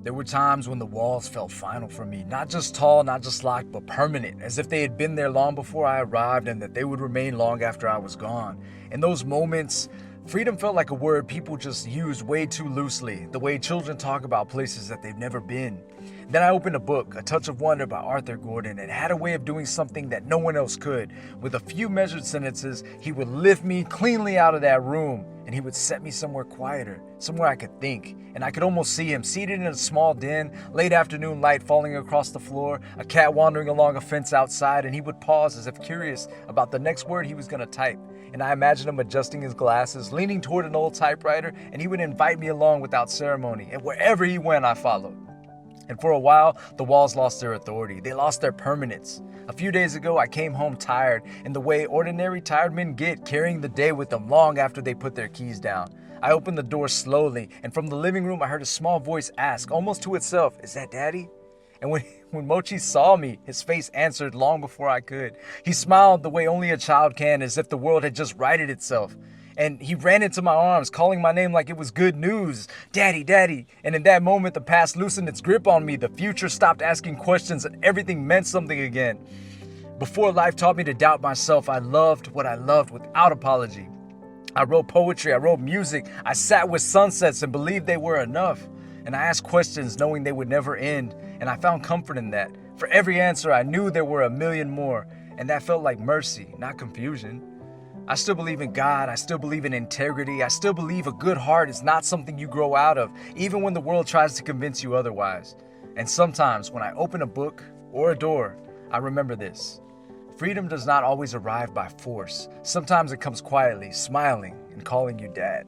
There were times when the walls felt final for me, not just tall, not just locked, but permanent, as if they had been there long before I arrived and that they would remain long after I was gone. In those moments, freedom felt like a word people just used way too loosely, the way children talk about places that they've never been. Then I opened a book, A Touch of Wonder by Arthur Gordon, and it had a way of doing something that no one else could. With a few measured sentences, he would lift me cleanly out of that room, and he would set me somewhere quieter, somewhere I could think. And I could almost see him seated in a small den, late afternoon light falling across the floor, a cat wandering along a fence outside, and he would pause as if curious about the next word he was going to type. And I imagined him adjusting his glasses, leaning toward an old typewriter, and he would invite me along without ceremony. And wherever he went, I followed. And for a while, the walls lost their authority. They lost their permanence. A few days ago, I came home tired, in the way ordinary tired men get, carrying the day with them long after they put their keys down. I opened the door slowly, and from the living room, I heard a small voice ask, almost to itself, "Is that Daddy?" And when Mochi saw me, his face answered long before I could. He smiled the way only a child can, as if the world had just righted itself. And he ran into my arms, calling my name like it was good news. "Daddy, Daddy." And in that moment, the past loosened its grip on me. The future stopped asking questions and everything meant something again. Before life taught me to doubt myself, I loved what I loved without apology. I wrote poetry, I wrote music, I sat with sunsets and believed they were enough. And I asked questions knowing they would never end, and I found comfort in that. For every answer, I knew there were a million more, and that felt like mercy, not confusion. I still believe in God, I still believe in integrity, I still believe a good heart is not something you grow out of, even when the world tries to convince you otherwise. And sometimes when I open a book or a door, I remember this. Freedom does not always arrive by force. Sometimes it comes quietly, smiling, and calling you dad.